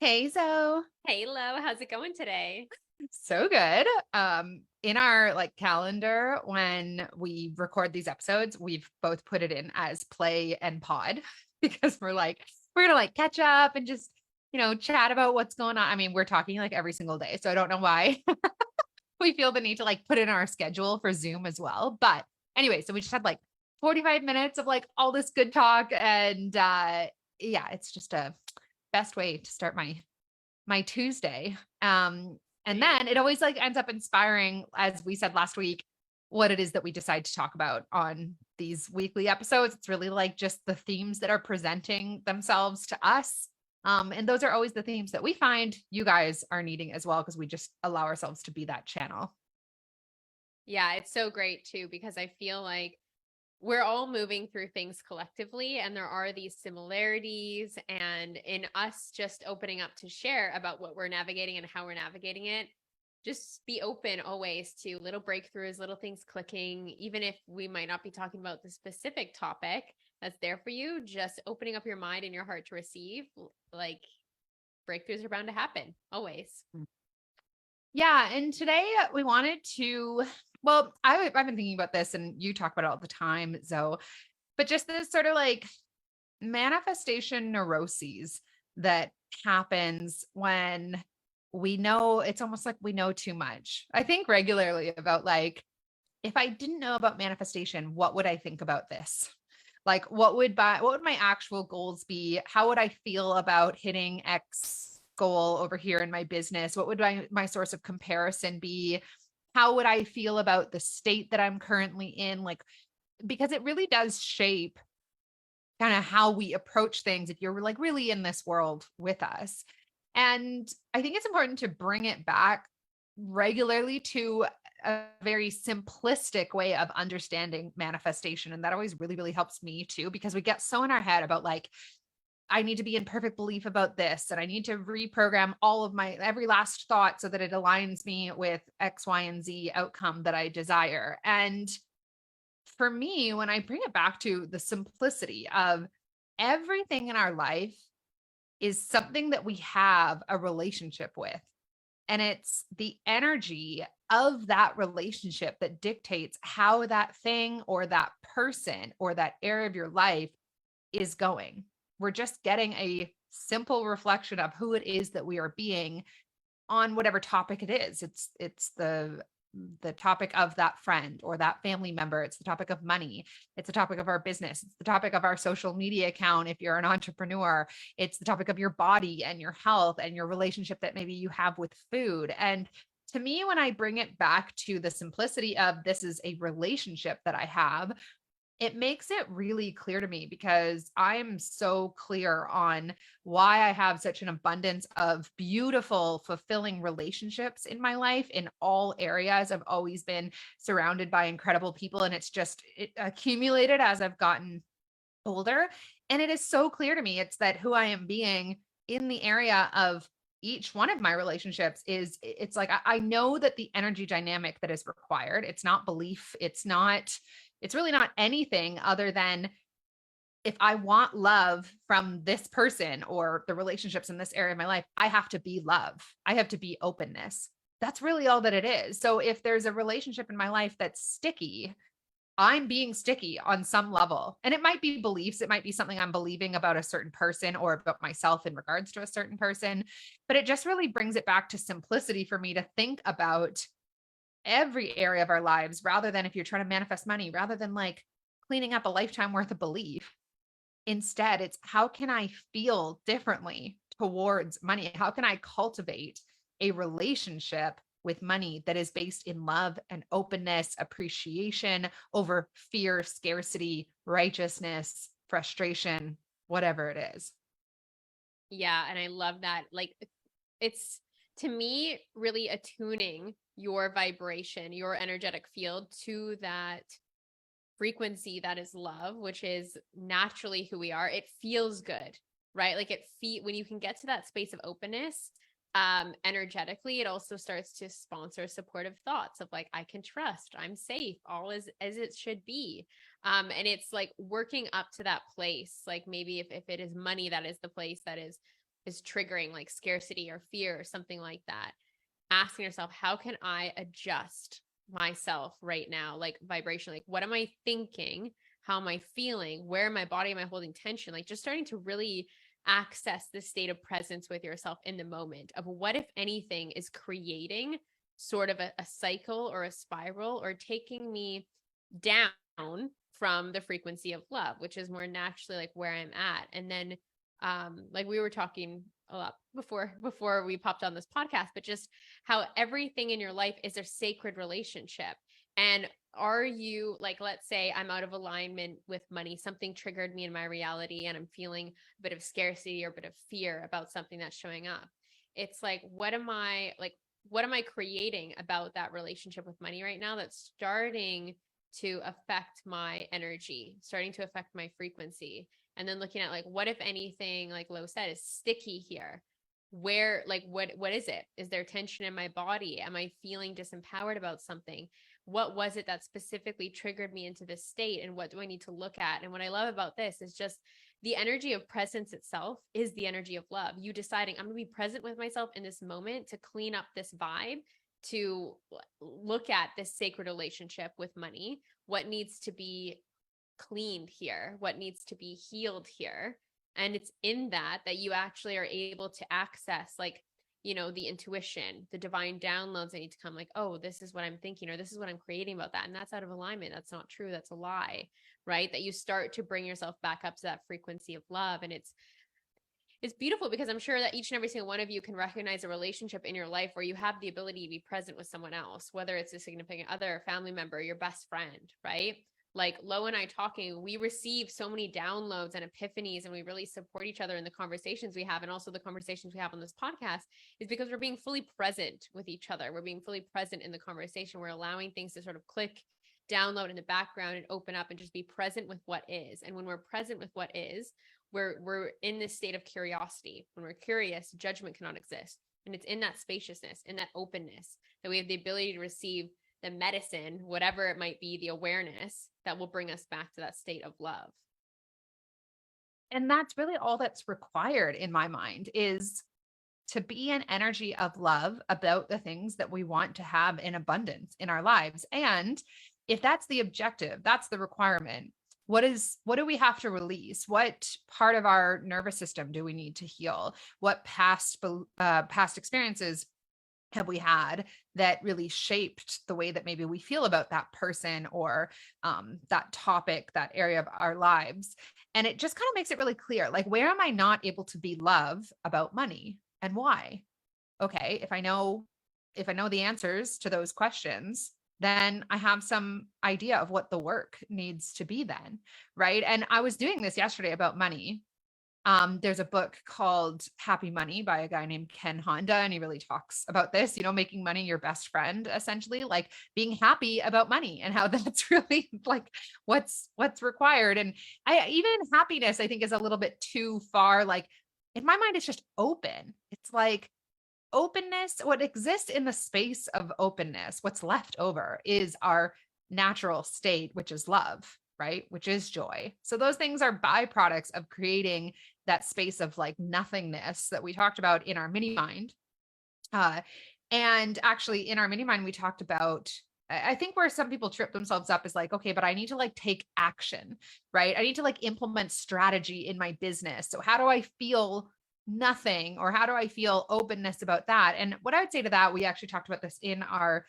Hey, Zoe. Hey, Lo, how's it going today? So good. In our calendar, when we record these episodes, we've both put it in as play and pod because we're gonna catch up and just, chat about what's going on. I mean, we're talking every single day. So I don't know why we feel the need to put in our schedule for Zoom as well. But anyway, so we just had 45 minutes of all this good talk. And yeah, it's just a best way to start my Tuesday. And Same. then it always ends up inspiring, as we said last week, what it is that we decide to talk about on these weekly episodes. It's really just the themes that are presenting themselves to us. And those are always the themes that we find you guys are needing as well, because we just allow ourselves to be that channel. Yeah, it's so great too, because I feel like we're all moving through things collectively, and there are these similarities. And in us just opening up to share about what we're navigating and how we're navigating it, just be open always to little breakthroughs, little things clicking, even if we might not be talking about the specific topic that's there for you, just opening up your mind and your heart to receive, like breakthroughs are bound to happen always. Yeah. And today we wanted to, well, I've been thinking about this and you talk about it all the time, Zoe, but just this sort of manifestation neuroses that happens when we know it's almost like we know too much. I think regularly about if I didn't know about manifestation, what would I think about this? What would my actual goals be? How would I feel about hitting X goal over here in my business? What would my source of comparison be? How would I feel about the state that I'm currently in? Because it really does shape kind of how we approach things if you're really in this world with us. And I think it's important to bring it back regularly to a very simplistic way of understanding manifestation. And that always really, really helps me too, because we get so in our head about I need to be in perfect belief about this, and I need to reprogram all of my every last thought so that it aligns me with X, Y, and Z outcome that I desire. And for me, when I bring it back to the simplicity of everything in our life is something that we have a relationship with. And it's the energy of that relationship that dictates how that thing or that person or that area of your life is going. We're just getting a simple reflection of who it is that we are being on whatever topic it is. It's the topic of that friend or that family member. It's the topic of money. It's the topic of our business. It's the topic of our social media account. If you're an entrepreneur, it's the topic of your body and your health and your relationship that maybe you have with food. And to me, when I bring it back to the simplicity of this is a relationship that I have, it makes it really clear to me, because I'm so clear on why I have such an abundance of beautiful, fulfilling relationships in my life in all areas. I've always been surrounded by incredible people, and it accumulated as I've gotten older. And it is so clear to me it's that who I am being in the area of each one of my relationships is it's I know that the energy dynamic that is required, it's not belief, it's really not anything other than if I want love from this person or the relationships in this area of my life, I have to be love. I have to be openness. That's really all that it is. So if there's a relationship in my life that's sticky, I'm being sticky on some level. And it might be beliefs, it might be something I'm believing about a certain person or about myself in regards to a certain person. But it just really brings it back to simplicity for me to think about every area of our lives, rather than if you're trying to manifest money, rather than cleaning up a lifetime worth of belief. Instead, it's how can I feel differently towards money? How can I cultivate a relationship with money that is based in love and openness, appreciation over fear, scarcity, righteousness, frustration, whatever it is. Yeah, and I love that. Like it's to me really attuning your vibration, your energetic field to that frequency that is love, which is naturally who we are. It feels good, right? Like when you can get to that space of openness, energetically, it also starts to sponsor supportive thoughts of like, I can trust, I'm safe, all is as it should be. And it's like working up to that place. Like maybe if it is money, that is the place that is is triggering like scarcity or fear or something like that, asking yourself, how can I adjust myself right now? Like vibration, like what am I thinking? How am I feeling? Where in my body am I holding tension? Like just starting to really access this state of presence with yourself in the moment of what, if anything, is creating sort of a cycle or a spiral or taking me down from the frequency of love, which is more naturally like where I'm at. And then like we were talking a lot before we popped on this podcast, but just how everything in your life is a sacred relationship. And are you like, let's say I'm out of alignment with money, something triggered me in my reality and I'm feeling a bit of scarcity or a bit of fear about something that's showing up. It's like, what am I creating about that relationship with money right now that's starting to affect my energy, starting to affect my frequency? And then looking at like, what, if anything, like Lo said, is sticky here? Where, like, what is it? Is there tension in my body? Am I feeling disempowered about something? What was it that specifically triggered me into this state? And what do I need to look at? And what I love about this is just the energy of presence itself is the energy of love. You deciding, I'm going to be present with myself in this moment to clean up this vibe, to look at this sacred relationship with money. What needs to be cleaned here? What needs to be healed here? And it's in that you actually are able to access, like, you know, the intuition, the divine downloads that need to come, like, oh, this is what I'm thinking, or this is what I'm creating about that. And that's out of alignment. That's not true. That's a lie, right? That you start to bring yourself back up to that frequency of love. And it's beautiful because I'm sure that each and every single one of you can recognize a relationship in your life where you have the ability to be present with someone else, whether it's a significant other, a family member, your best friend, right? Like Lo and I talking, we receive so many downloads and epiphanies, and we really support each other in the conversations we have. And also the conversations we have on this podcast is because we're being fully present with each other. We're being fully present in the conversation. We're allowing things to sort of click, download in the background and open up and just be present with what is. And when we're present with what is, we're in this state of curiosity. When we're curious, judgment cannot exist. And it's in that spaciousness, in that openness, that we have the ability to receive the medicine, whatever it might be, the awareness that will bring us back to that state of love. And that's really all that's required in my mind, is to be an energy of love about the things that we want to have in abundance in our lives. And if that's the objective, that's the requirement, what do we have to release? What part of our nervous system do we need to heal? What past experiences have we had that really shaped the way that maybe we feel about that person or that topic, that area of our lives? And it just kind of makes it really clear, like, where am I not able to be love about money and why? Okay, if I know the answers to those questions, then I have some idea of what the work needs to be then, right? And I was doing this yesterday about money. There's a book called Happy Money by a guy named Ken Honda, and he really talks about this, making money your best friend, essentially, like being happy about money and how that's really like what's required. And even happiness, I think, is a little bit too far. Like in my mind, it's just open. It's like openness, what exists in the space of openness, what's left over is our natural state, which is love, right? Which is joy. So those things are byproducts of creating that space of like nothingness that we talked about in our mini mind. And actually in our mini mind, we talked about, I think where some people trip themselves up is like, okay, but I need to like take action, right? I need to like implement strategy in my business. So how do I feel nothing, or how do I feel openness about that? And what I would say to that, we actually talked about this in our,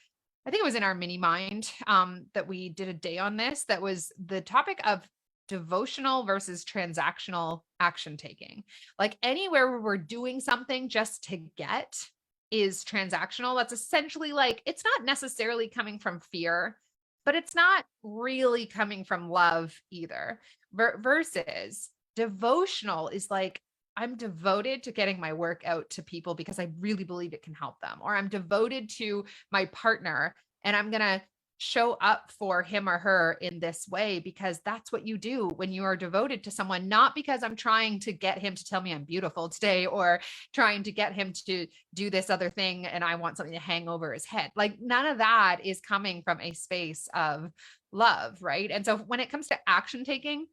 I think it was in our mini mind, that we did a day on this, that was the topic of devotional versus transactional action taking. Like anywhere where we're doing something just to get is transactional. That's essentially like, it's not necessarily coming from fear, but it's not really coming from love either. Versus devotional is like, I'm devoted to getting my work out to people because I really believe it can help them, or I'm devoted to my partner and I'm going to show up for him or her in this way because that's what you do when you are devoted to someone, not because I'm trying to get him to tell me I'm beautiful today or trying to get him to do this other thing and I want something to hang over his head. Like none of that is coming from a space of love, right? And so when it comes to action taking,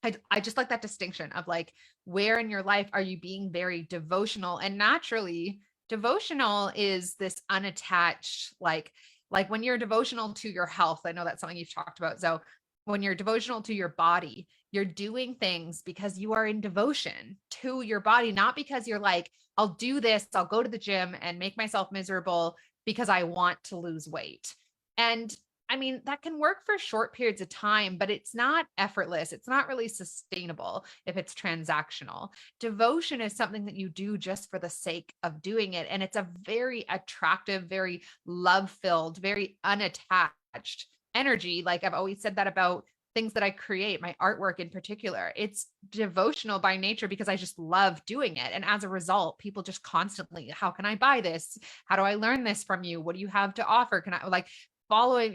I just like that distinction of like, where in your life are you being very devotional? And naturally, devotional is this unattached, like when you're devotional to your health. I know that's something you've talked about. So when you're devotional to your body, you're doing things because you are in devotion to your body, not because you're like, I'll do this, I'll go to the gym and make myself miserable because I want to lose weight. And I mean, that can work for short periods of time, but it's not effortless. It's not really sustainable if it's transactional. Devotion is something that you do just for the sake of doing it. And it's a very attractive, very love filled, very unattached energy. Like I've always said that about things that I create, my artwork in particular. It's devotional by nature because I just love doing it. And as a result, people just constantly, how can I buy this? How do I learn this from you? What do you have to offer? Can I like following,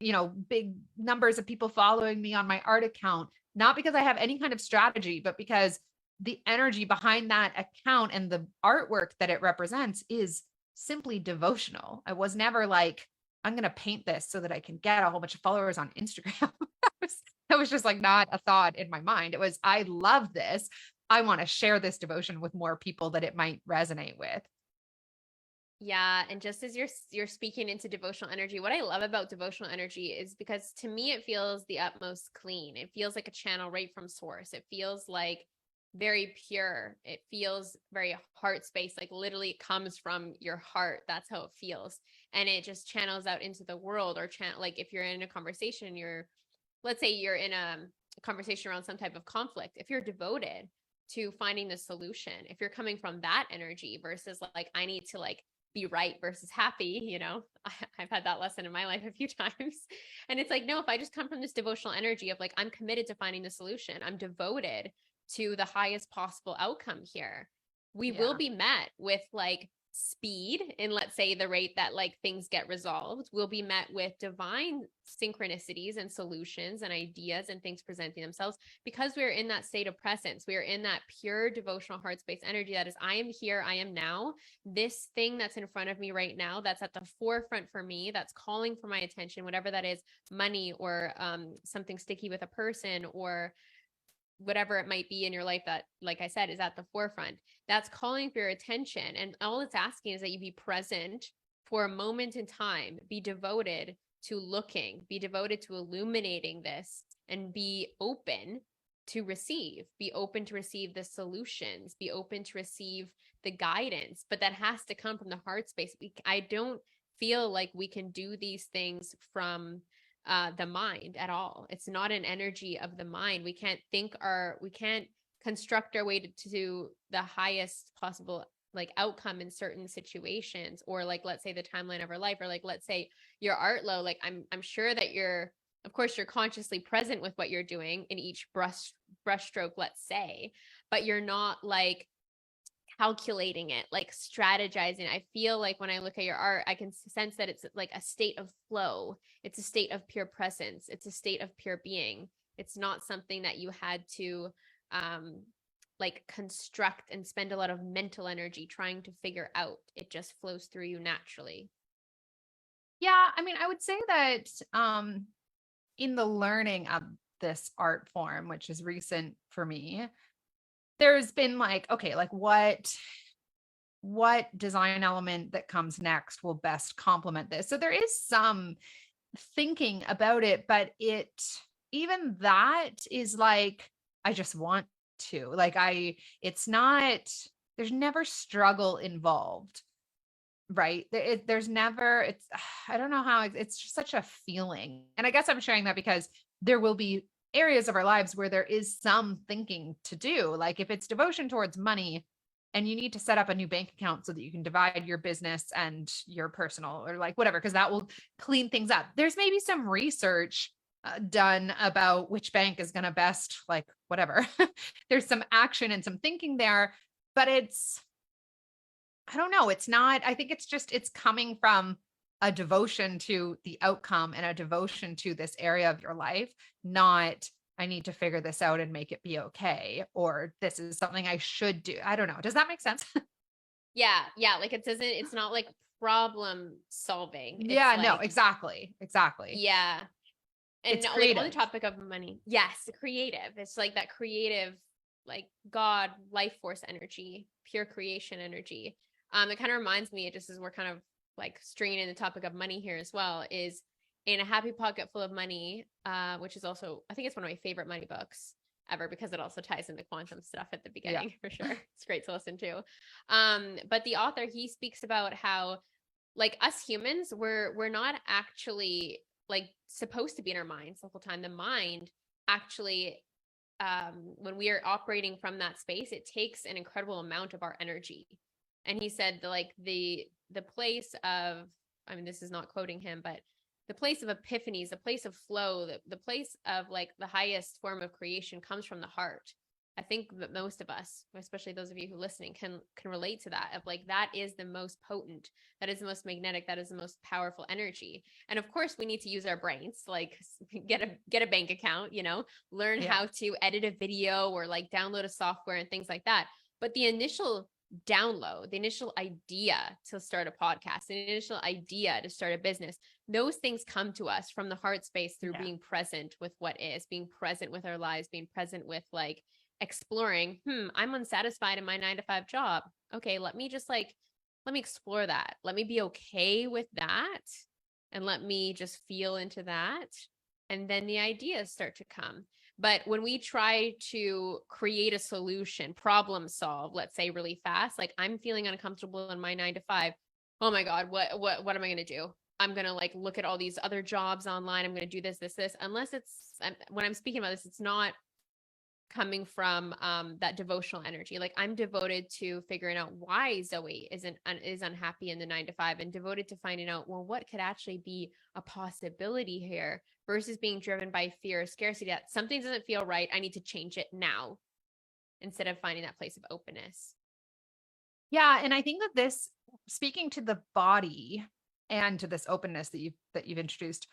big numbers of people following me on my art account, not because I have any kind of strategy, but because the energy behind that account and the artwork that it represents is simply devotional. I was never like, I'm going to paint this so that I can get a whole bunch of followers on Instagram. That was just like not a thought in my mind. It was, I love this. I want to share this devotion with more people that it might resonate with. Yeah, and just as you're speaking into devotional energy, what I love about devotional energy is because to me it feels the utmost clean. It feels like a channel right from source. It feels like very pure. It feels very heart space, like literally it comes from your heart. That's how it feels. And it just channels out into the world or like if you're in a conversation, let's say you're in a conversation around some type of conflict. If you're devoted to finding the solution, if you're coming from that energy versus like, I need to like be right versus happy, I've had that lesson in my life a few times. And it's like, no, if I just come from this devotional energy of like, I'm committed to finding the solution, I'm devoted to the highest possible outcome here, we will be met with like speed in, let's say, the rate that like things get resolved. We'll be met with divine synchronicities and solutions and ideas and things presenting themselves because we're in that state of presence. We're in that pure devotional heart space energy that is, I am here, I am now. This thing that's in front of me right now, that's at the forefront for me, that's calling for my attention, whatever that is, money or something sticky with a person or whatever it might be in your life that, like I said, is at the forefront, that's calling for your attention. And all it's asking is that you be present for a moment in time, be devoted to looking, be devoted to illuminating this, and be open to receive, be open to receive the solutions, be open to receive the guidance. But that has to come from the heart space. I don't feel like we can do these things from the mind at all. It's not an energy of the mind. We can't construct our way to the highest possible like outcome in certain situations, or like, let's say the timeline of our life, or like, let's say your art low. Like I'm sure that of course you're consciously present with what you're doing in each brushstroke, let's say, but you're not like calculating it, like strategizing. I feel like when I look at your art, I can sense that it's like a state of flow. It's a state of pure presence. It's a state of pure being. It's not something that you had to like construct and spend a lot of mental energy trying to figure out. It just flows through you naturally. Yeah, I mean, I would say that in the learning of this art form, which is recent for me, there's been like, okay, like what design element that comes next will best complement this. So there is some thinking about it, but even that is like, I just want to, like, it's not, there's never struggle involved, right? There's never, I don't know how, it's just such a feeling. And I guess I'm sharing that because there will be areas of our lives where there is some thinking to do. Like if it's devotion towards money and you need to set up a new bank account so that you can divide your business and your personal or like whatever, because that will clean things up. There's maybe some research done about which bank is going to best, like whatever. There's some action and some thinking there, but I don't know. It's not, I think it's coming from a devotion to the outcome and a devotion to this area of your life, not I need to figure this out and make it be okay, or this is something I should do. I don't know. Does that make sense? Yeah. Like it's not like problem solving. Yeah, It's no, like, exactly. yeah. And It's like on the creative. topic of money, yes, creative. It's like that creative, like God, life force energy, pure creation energy. It kind of reminds me, just as we're kind of like stringing in the topic of money here as well, is in A Happy Pocket Full of Money, which is also, I think it's one of my favorite money books ever because it also ties into quantum stuff at the beginning for sure. It's great to listen to. But the author, he speaks about how like us humans, we're not actually like supposed to be in our minds the whole time. The mind actually, when we are operating from that space, it takes an incredible amount of our energy. And he said like the place of, I mean, this is not quoting him, but the place of epiphanies, the place of flow, the place of like the highest form of creation comes from the heart. I think that most of us, especially those of you who are listening, can relate to that. Of like that is the most potent, that is the most magnetic, that is the most powerful energy. And of course, we need to use our brains, like get a bank account, you know, learn how to edit a video or like download a software and things like that. But the initial download, the initial idea to start a podcast, the initial idea to start a business, those things come to us from the heart space through being present with what is, being present with our lives, being present with like exploring, I'm unsatisfied in my 9 to 5 job. Okay, let me explore that. Let me be okay with that. And let me just feel into that. And then the ideas start to come. But when we try to create a solution, problem solve, let's say really fast, like I'm feeling uncomfortable in my 9 to 5. Oh my God, what am I going to do? I'm going to like look at all these other jobs online. I'm going to do this. Unless when I'm speaking about this, it's not coming from that devotional energy. Like I'm devoted to figuring out why Zoe is unhappy in the 9 to 5, and devoted to finding out, well, what could actually be a possibility here, versus being driven by fear or scarcity that something doesn't feel right. I need to change it now, instead of finding that place of openness. Yeah. And I think that this, speaking to the body and to this openness that you've introduced,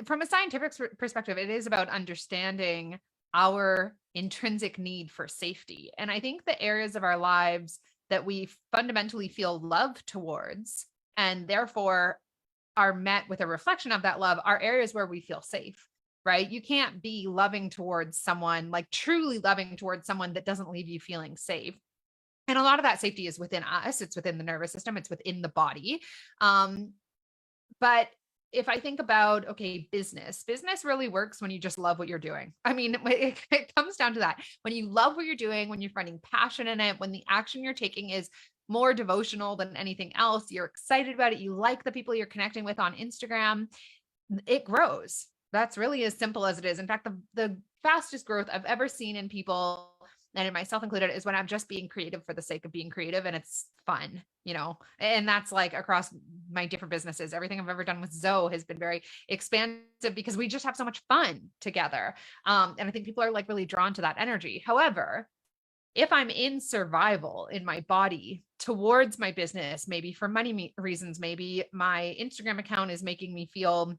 from a scientific perspective, it is about understanding our intrinsic need for safety. And I think the areas of our lives that we fundamentally feel love towards, and therefore are met with a reflection of that love, are areas where we feel safe, right? You can't be loving towards someone, like truly loving towards someone, that doesn't leave you feeling safe. And a lot of that safety is within us. It's within the nervous system. It's within the body. But if I think about, okay, business really works when you just love what you're doing. I mean, it comes down to that. When you love what you're doing, when you're finding passion in it, when the action you're taking is more devotional than anything else, you're excited about it, you like the people you're connecting with on Instagram, it grows. That's really as simple as it is. In fact, the fastest growth I've ever seen in people, and in myself included, is when I'm just being creative for the sake of being creative and it's fun, you know, and that's like across my different businesses. Everything I've ever done with Zoe has been very expansive because we just have so much fun together. And I think people are like really drawn to that energy. However, if I'm in survival in my body towards my business, maybe for money reasons, maybe my Instagram account is making me feel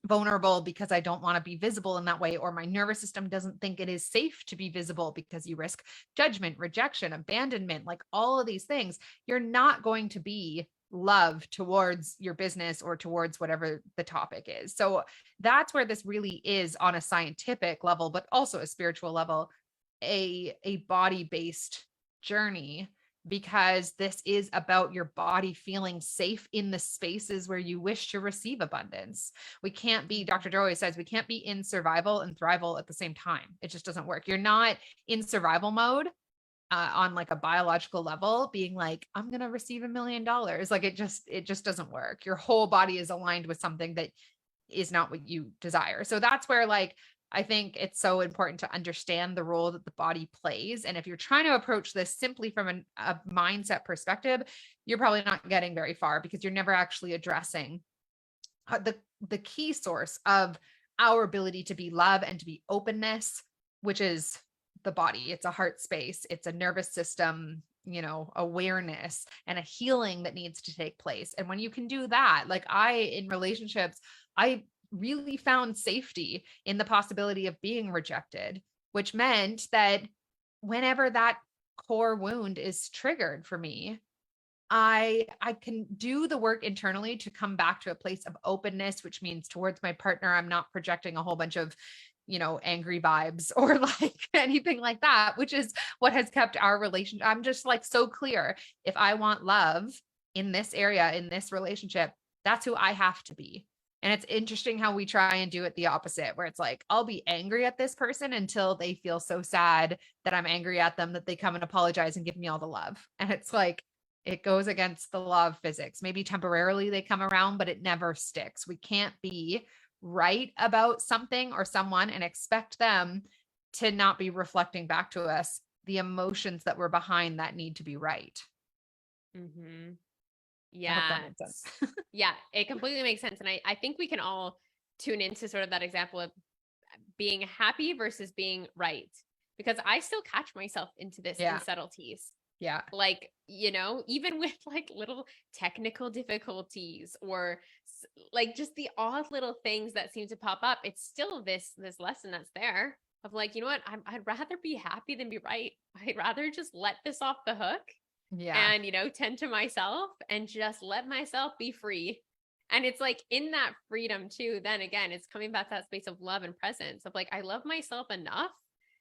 vulnerable because I don't want to be visible in that way, or my nervous system doesn't think it is safe to be visible because you risk judgment, rejection, abandonment, like all of these things, you're not going to be love towards your business or towards whatever the topic is. So that's where this really is on a scientific level, but also a spiritual level, a body-based journey, because this is about your body feeling safe in the spaces where you wish to receive abundance. We can't be, Dr. Joe always says, we can't be in survival and thrival at the same time. It just doesn't work. You're not in survival mode on like a biological level, being like, I'm going to receive $1 million. Like it just doesn't work. Your whole body is aligned with something that is not what you desire. So that's where like, I think it's so important to understand the role that the body plays. And if you're trying to approach this simply from a mindset perspective, you're probably not getting very far, because you're never actually addressing the key source of our ability to be love and to be openness, which is the body. It's a heart space. It's a nervous system, you know, awareness and a healing that needs to take place. And when you can do that, like in relationships, I really found safety in the possibility of being rejected, which meant that whenever that core wound is triggered for me, I can do the work internally to come back to a place of openness, which means towards my partner, I'm not projecting a whole bunch of, angry vibes or like anything like that, which is what has kept our relationship. I'm just like so clear. If I want love in this area, in this relationship, that's who I have to be. And it's interesting how we try and do it the opposite, where it's like, I'll be angry at this person until they feel so sad that I'm angry at them that they come and apologize and give me all the love. And it's like, it goes against the law of physics. Maybe temporarily they come around, but it never sticks. We can't be right about something or someone and expect them to not be reflecting back to us the emotions that were behind that need to be right. Mm-hmm. I hope Yeah. that makes sense. Yeah, it completely makes sense. And I think we can all tune into sort of that example of being happy versus being right. Because I still catch myself into this in Yeah. subtleties. Yeah. Like, even with like little technical difficulties or like just the odd little things that seem to pop up, it's still this lesson that's there of like, you know what, I'd rather be happy than be right. I'd rather just let this off the hook Yeah. and, tend to myself and just let myself be free. And it's like in that freedom too, then again, it's coming back to that space of love and presence of like, I love myself enough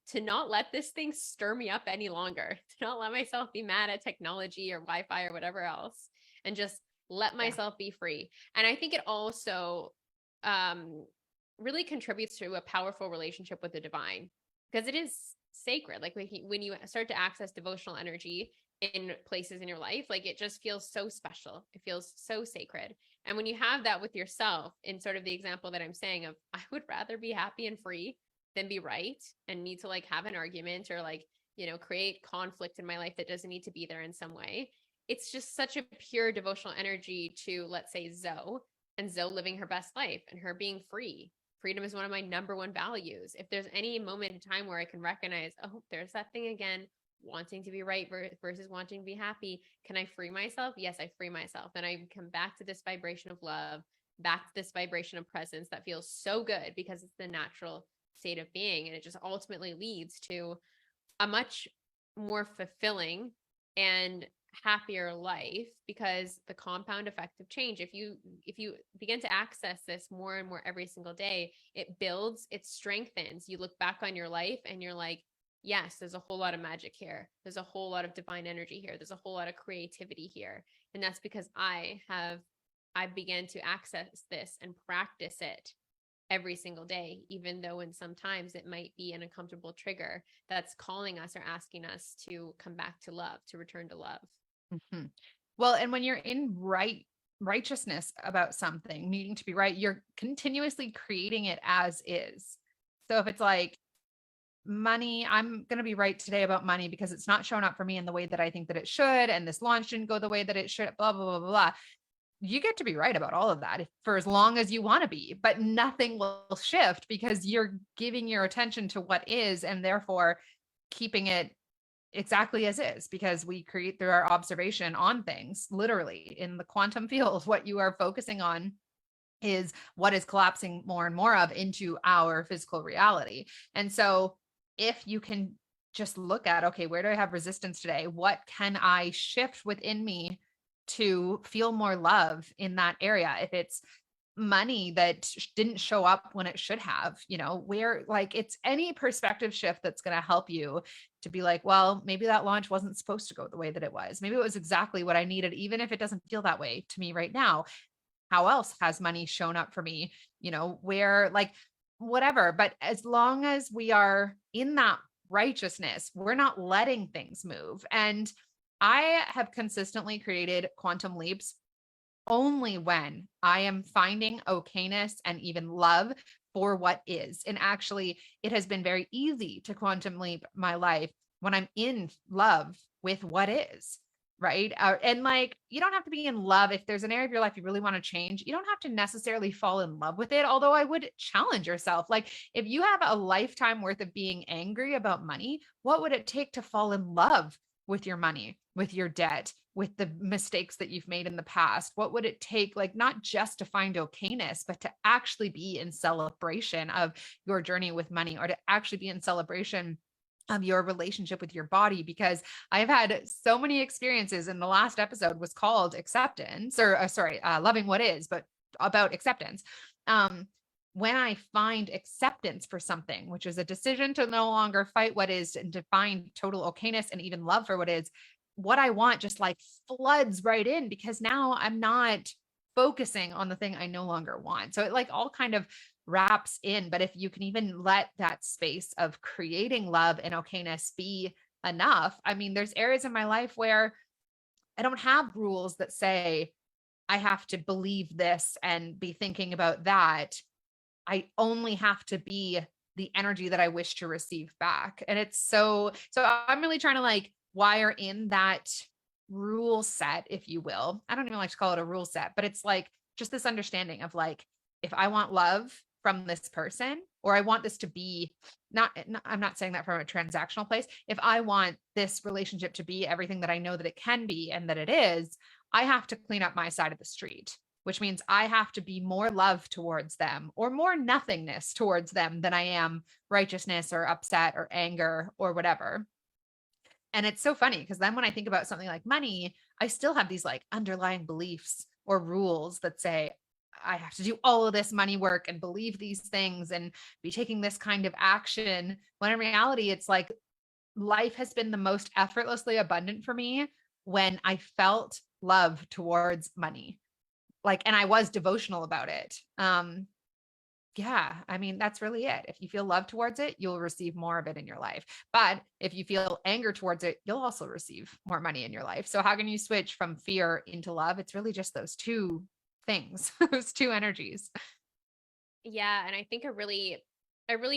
to not let this thing stir me up any longer, to not let myself be mad at technology or Wi-Fi or whatever else, and just let myself be free. And I think it also really contributes to a powerful relationship with the divine, because it is sacred. Like when you start to access devotional energy in places in your life, like it just feels so special. It feels so sacred. And when you have that with yourself, in sort of the example that I'm saying of, I would rather be happy and free than be right and need to like have an argument or like, create conflict in my life that doesn't need to be there in some way. It's just such a pure devotional energy to, let's say, Zoe, and Zoe living her best life and her being free. Freedom is one of my number one values. If there's any moment in time where I can recognize, oh, there's that thing again, wanting to be right versus wanting to be happy, can I free myself? Yes, I free myself. And I come back to this vibration of love, back to this vibration of presence that feels so good because it's the natural state of being. And it just ultimately leads to a much more fulfilling and happier life, because the compound effect of change, if you begin to access this more and more every single day, it builds, it strengthens. You look back on your life and you're like, yes, there's a whole lot of magic here, there's a whole lot of divine energy here, there's a whole lot of creativity here. And that's because I began to access this and practice it every single day, even though in sometimes it might be an uncomfortable trigger that's calling us or asking us to come back to love, to return to love. Mm-hmm. Well, and when you're in righteousness about something needing to be right, you're continuously creating it as is. So if it's like money, I'm going to be right today about money because it's not showing up for me in the way that I think that it should. And this launch didn't go the way that it should, blah, blah, blah, blah, blah. You get to be right about all of that for as long as you want to be, but nothing will shift because you're giving your attention to what is, and therefore keeping it exactly as is, because we create through our observation on things. Literally in the quantum field, what you are focusing on is what is collapsing more and more of into our physical reality. And so if you can just look at, okay, where do I have resistance today? What can I shift within me to feel more love in that area? If it's money that didn't show up when it should have, where, like, it's any perspective shift that's going to help you to be like, well, maybe that launch wasn't supposed to go the way that it was. Maybe it was exactly what I needed, even if it doesn't feel that way to me right now. How else has money shown up for me? Where, like, whatever. But as long as we are in that righteousness, we're not letting things move. And I have consistently created quantum leaps only when I am finding okayness and even love for what is. And actually, it has been very easy to quantum leap my life when I'm in love with what is, right? And like, you don't have to be in love. If there's an area of your life you really want to change, you don't have to necessarily fall in love with it. Although I would challenge yourself. Like, if you have a lifetime worth of being angry about money, what would it take to fall in love with your money, with your debt, with the mistakes that you've made in the past? What would it take, like, not just to find okayness, but to actually be in celebration of your journey with money, or to actually be in celebration of your relationship with your body, because I've had so many experiences, and the last episode was called acceptance, or loving what is, but about acceptance. When I find acceptance for something, which is a decision to no longer fight what is and to find total okayness and even love for what is, what I want just like floods right in, because now I'm not focusing on the thing I no longer want. So it like all kind of wraps in. But if you can even let that space of creating love and okayness be enough, I mean, there's areas in my life where I don't have rules that say I have to believe this and be thinking about that. I only have to be the energy that I wish to receive back. And it's so I'm really trying to like wire in that rule set, if you will. I don't even like to call it a rule set, but it's like just this understanding of like, if I want love from this person, or I want this to be I'm not saying that from a transactional place. If I want this relationship to be everything that I know that it can be and that it is, I have to clean up my side of the street, which means I have to be more love towards them or more nothingness towards them than I am righteousness or upset or anger or whatever. And it's so funny because then when I think about something like money, I still have these like underlying beliefs or rules that say I have to do all of this money work and believe these things and be taking this kind of action. When in reality, it's like life has been the most effortlessly abundant for me when I felt love towards money. Like, and I was devotional about it. Yeah, I mean, that's really it. If you feel love towards it, you'll receive more of it in your life. But if you feel anger towards it, you'll also receive more money in your life. So how can you switch from fear into love? It's really just those two things, those two energies. Yeah, and I think a really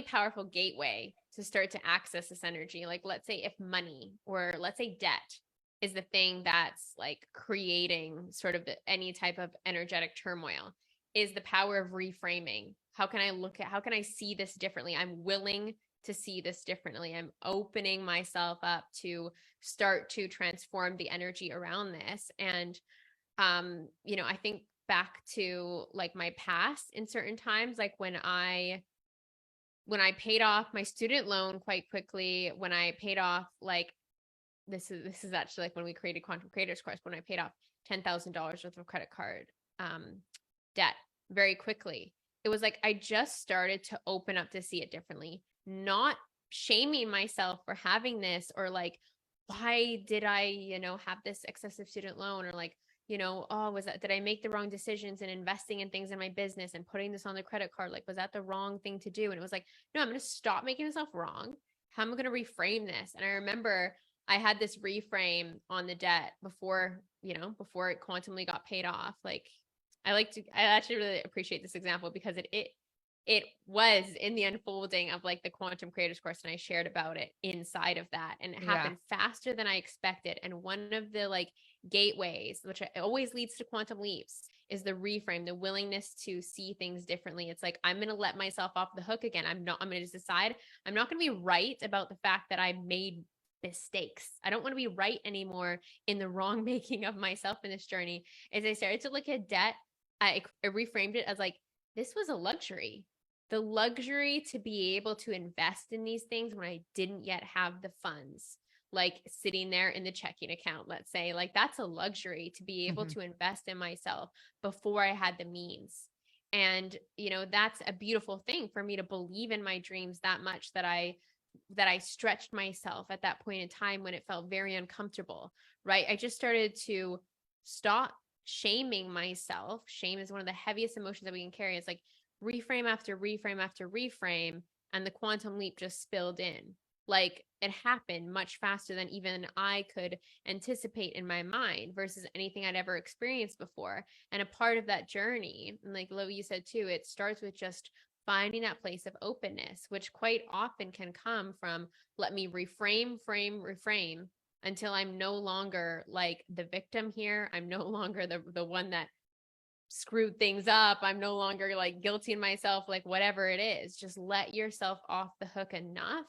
powerful gateway to start to access this energy, like let's say if money or let's say debt is the thing that's like creating sort of any type of energetic turmoil, is the power of reframing. How can I see this differently? I'm willing to see this differently. I'm opening myself up to start to transform the energy around this. And I think back to like my past in certain times, like when I paid off my student loan quite quickly, when I paid off like this is actually like when we created Quantum Creators Course, when I paid off $10,000 worth of credit card debt very quickly. It was like I just started to open up to see it differently, not shaming myself for having this, or like, why did I, have this excessive student loan, or like, did I make the wrong decisions in investing in things in my business and putting this on the credit card? Like, was that the wrong thing to do? And it was like, no, I'm going to stop making myself wrong. How am I going to reframe this? And I remember I had this reframe on the debt before it quantumly got I actually really appreciate this example because it was in the unfolding of like the Quantum Creators Course, and I shared about it inside of that, and it happened faster than I expected. And one of the like gateways, which always leads to quantum leaps, is the reframe, the willingness to see things differently. It's like, I'm going to let myself off the hook again. I'm going to just decide I'm not going to be right about the fact that I made mistakes. I don't want to be right anymore in the wrong making of myself in this journey. As I started to look at debt, I reframed it as like, this was a luxury. The luxury to be able to invest in these things when I didn't yet have the funds, like sitting there in the checking account, let's say, like that's a luxury to be able to invest in myself before I had the means. And, that's a beautiful thing for me to believe in my dreams that much that I stretched myself at that point in time when it felt very uncomfortable, right? I just started to stop shaming myself. Shame is one of the heaviest emotions that we can carry. It's like reframe after reframe after reframe, and the quantum leap just spilled in. Like it happened much faster than even I could anticipate in my mind versus anything I'd ever experienced before. And a part of that journey, and like Lo, you said too, it starts with just finding that place of openness, which quite often can come from, let me reframe until I'm no longer like the victim here. I'm no longer the one that screwed things up. I'm no longer like guilting myself, like whatever it is. Just let yourself off the hook enough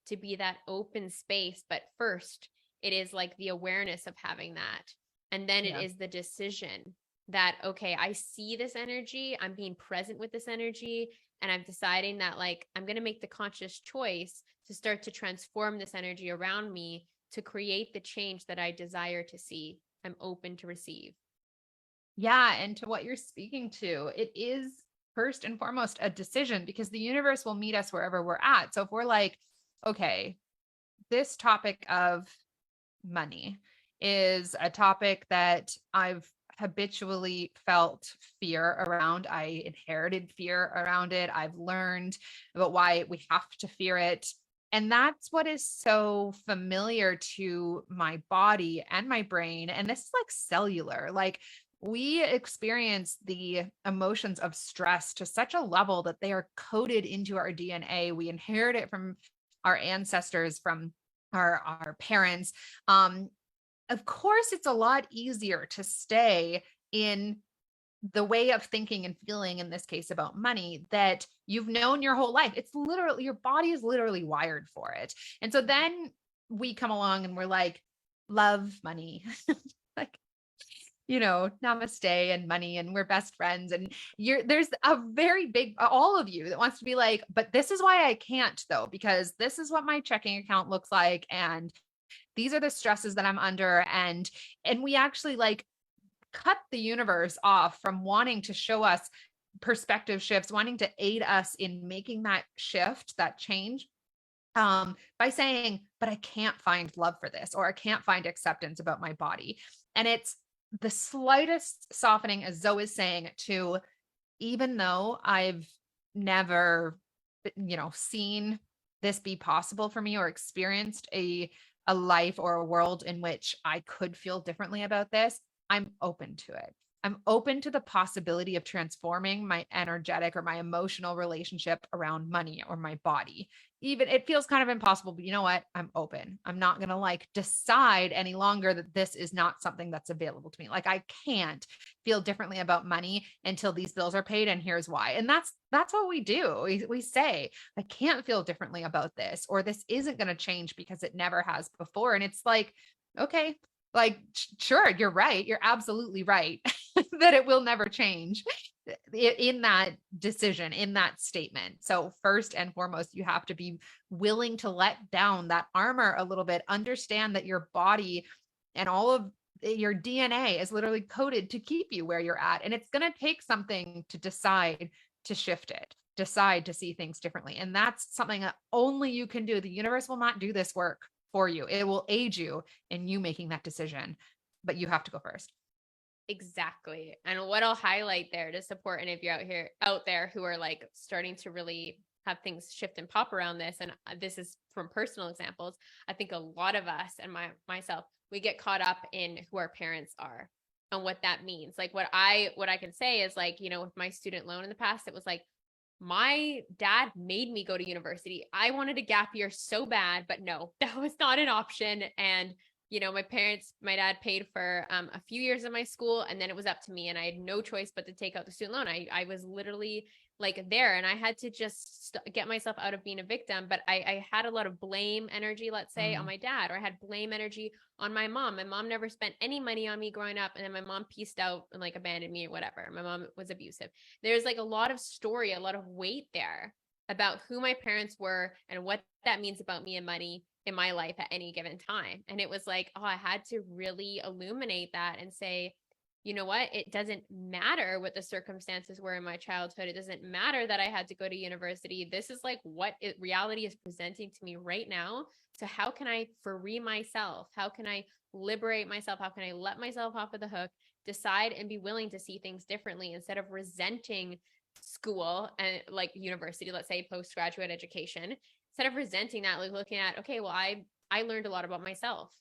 to be that open space. But first, it is like the awareness of having that. And then it is the decision that, okay, I see this energy, I'm being present with this energy, and I'm deciding that like I'm going to make the conscious choice to start to transform this energy around me to create the change that I desire to see. I'm open to receive. Yeah. And to what you're speaking to, it is first and foremost a decision, because the universe will meet us wherever we're at. So if we're like, okay, this topic of money is a topic that I've habitually felt fear around. I inherited fear around it. I've learned about why we have to fear it. And that's what is so familiar to my body and my brain. And this is like cellular. Like, we experience the emotions of stress to such a level that they are coded into our DNA. We inherit it from our ancestors, from our parents. Of course, it's a lot easier to stay in the way of thinking and feeling, in this case about money, that you've known your whole life. It's literally, your body is literally wired for it. And so then we come along and we're like, love money. Like, namaste and money, and we're best friends. And there's a very big, all of you that wants to be like, but this is why I can't though, because this is what my checking account looks like. And these are the stresses that I'm under. And we actually like cut the universe off from wanting to show us perspective shifts, wanting to aid us in making that shift, that change, by saying, but I can't find love for this, or I can't find acceptance about my body. And it's the slightest softening, as Zoe is saying, to, even though I've never, seen this be possible for me, or experienced a life or a world in which I could feel differently about this, I'm open to it. I'm open to the possibility of transforming my energetic or my emotional relationship around money or my body. Even it feels kind of impossible, but you know what? I'm open. I'm not going to like decide any longer that this is not something that's available to me. Like, I can't feel differently about money until these bills are paid, and here's why. And that's what we do. We say, I can't feel differently about this, or this isn't going to change because it never has before. And it's like, okay, like, sure, you're right. You're absolutely right that it will never change in that decision, in that statement. So first and foremost, you have to be willing to let down that armor a little bit, understand that your body and all of your DNA is literally coded to keep you where you're at. And it's going to take something to decide to shift it, decide to see things differently. And that's something that only you can do. The universe will not do this work for you. It will aid you in you making that decision, but you have to go first. Exactly. And what I'll highlight there to support any of you out there who are like starting to really have things shift and pop around this. And this is from personal examples. I think a lot of us, and myself, we get caught up in who our parents are and what that means. Like what I can say is like, with my student loan in the past, it was like, my dad made me go to university. I wanted a gap year so bad, but no, that was not an option. And my dad paid for a few years of my school, and then it was up to me, and I had no choice but to take out the student loan. I was literally like there, and I had to just get myself out of being a victim. But I had a lot of blame energy, let's say, on my dad, or I had blame energy on my mom. My mom never spent any money on me growing up, and then my mom pieced out and like abandoned me or whatever. My mom was abusive. There's like a lot of story, a lot of weight there about who my parents were and what that means about me and money in my life at any given time. And it was like, I had to really illuminate that and say, you know what? It doesn't matter what the circumstances were in my childhood. It doesn't matter that I had to go to university. This is like what reality is presenting to me right now. So how can I free myself? How can I liberate myself? How can I let myself off of the hook, decide and be willing to see things differently instead of resenting school and like university, let's say postgraduate education, instead of resenting that, like looking at, okay, well, I learned a lot about myself.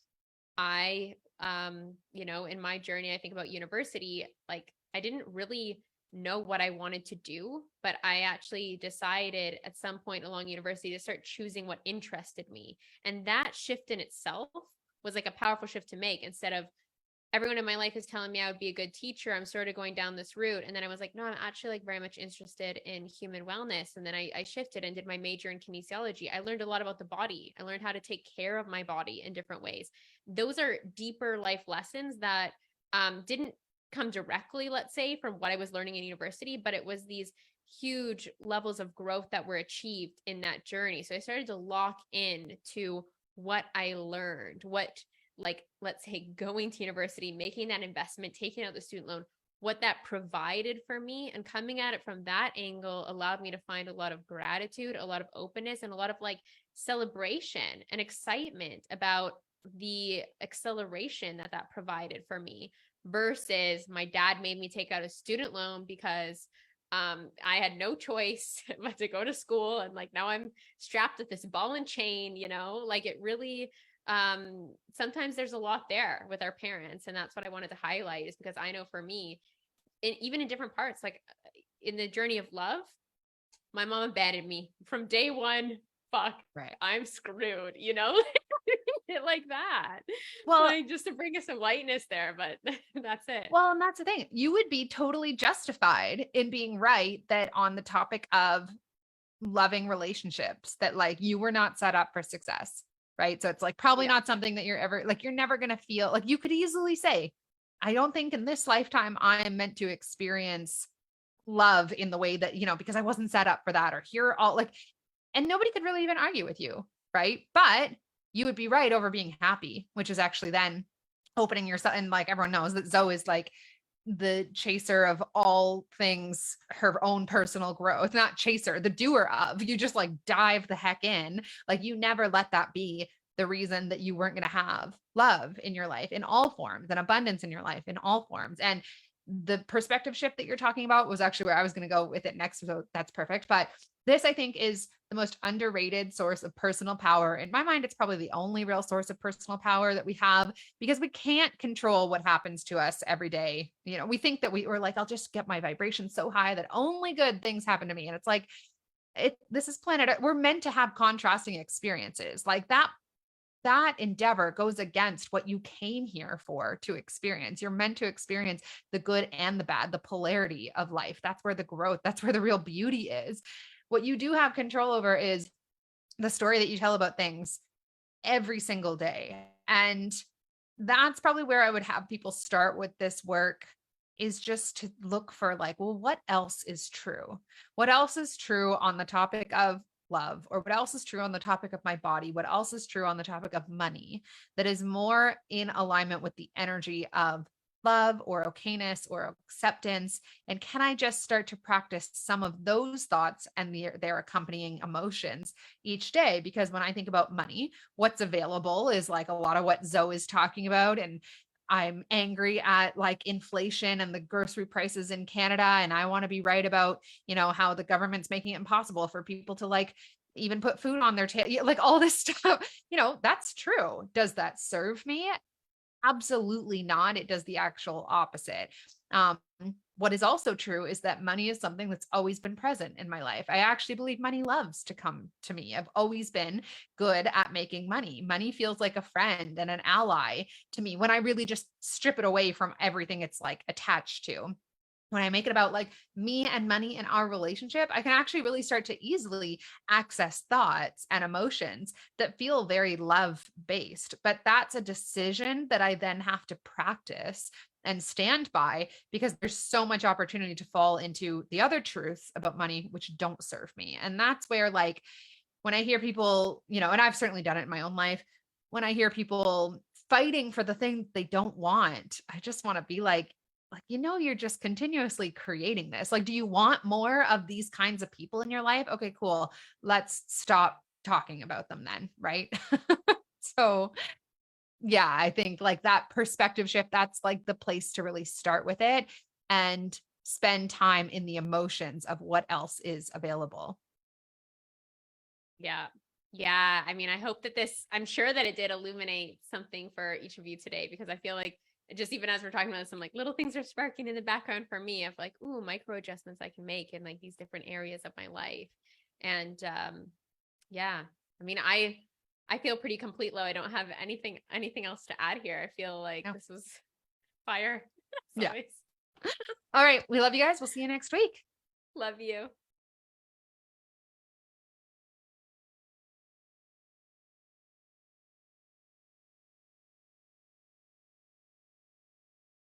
I, in my journey, I think about university, like I didn't really know what I wanted to do, but I actually decided at some point along university to start choosing what interested me. And that shift in itself was like a powerful shift to make. Instead of everyone in my life is telling me I would be a good teacher, I'm sort of going down this route. And then I was like, no, I'm actually like very much interested in human wellness. And then I shifted and did my major in kinesiology. I learned a lot about the body. I learned how to take care of my body in different ways. Those are deeper life lessons that didn't come directly, let's say, from what I was learning in university, but it was these huge levels of growth that were achieved in that journey. So I started to lock in to what I learned, what, like, let's say going to university, making that investment, taking out the student loan, what that provided for me, and coming at it from that angle allowed me to find a lot of gratitude, a lot of openness, and a lot of like celebration and excitement about the acceleration that that provided for me, versus my dad made me take out a student loan because I had no choice but to go to school, and like now I'm strapped with this ball and chain, you know, like it really sometimes there's a lot there with our parents, and that's what I wanted to highlight, is because I know for me, even in different parts, like in the journey of love, my mom abandoned me from day one. Fuck, Right. I'm screwed, you know. It like that. Well, Like, just to bring us some lightness there, but that's it. well, and that's the thing. You would be totally justified in being right that on the topic of loving relationships, that like you were not set up for success, right? So it's like probably Yeah. not something that you're ever like, you're never going to feel like, you could easily say, I don't think in this lifetime I am meant to experience love in the way that, you know, because I wasn't set up for that, or here all like, and nobody could really even argue with you, right? But you would be right over being happy, which is actually then opening yourself. And like everyone knows that Zoe is like the chaser of all things, her own personal growth, not chaser, the doer of. You just like dive the heck in. Like you never let that be the reason that you weren't going to have love in your life in all forms, and abundance in your life in all forms. And the perspective shift that you're talking about was actually where I was going to go with it next. So that's perfect. But this, I think, is the most underrated source of personal power. In my mind, it's probably the only real source of personal power that we have, because we can't control what happens to us every day. You know, we think that we're like, I'll just get my vibration so high that only good things happen to me. And it's like, this is planet, we're meant to have contrasting experiences. Like that endeavor goes against what you came here for to experience. You're meant to experience the good and the bad, the polarity of life. That's where the growth, that's where the real beauty is. What you do have control over is the story that you tell about things every single day. And that's probably where I would have people start with this work, is just to look for like, well, what else is true? What else is true on the topic of love? Or what else is true on the topic of my body? What else is true on the topic of money that is more in alignment with the energy of love or okayness or acceptance? And can I just start to practice some of those thoughts and their accompanying emotions each day? Because when I think about money, what's available is like a lot of what Zoe is talking about. And I'm angry at like inflation and the grocery prices in Canada. And I want to be right about, you know, how the government's making it impossible for people to like even put food on their table, like all this stuff, you know, that's true. Does that serve me? Absolutely not. It does the actual opposite. What is also true is that money is something that's always been present in my life. I actually believe money loves to come to me. I've always been good at making money. Money feels like a friend and an ally to me when I really just strip it away from everything it's like attached to. When I make it about like me and money and our relationship, I can actually really start to easily access thoughts and emotions that feel very love based. But that's a decision that I then have to practice and stand by, because there's so much opportunity to fall into the other truths about money, which don't serve me. And that's where, like, when I hear people, you know, and I've certainly done it in my own life, when I hear people fighting for the thing they don't want, I just want to be like, you know, you're just continuously creating this. Like, do you want more of these kinds of people in your life? Okay, cool. Let's stop talking about them then. Right. So yeah, I think like that perspective shift, that's like the place to really start with it and spend time in the emotions of what else is available. Yeah. Yeah. I mean, I hope that I'm sure that it did illuminate something for each of you today, because I feel like just even as we're talking about this, some like little things are sparking in the background for me of like, ooh, micro adjustments I can make in like these different areas of my life. And yeah, I mean, I feel pretty complete, Lo. I don't have anything else to add here. I feel like this was fire. Yeah. Always. All right. We love you guys. We'll see you next week. Love you.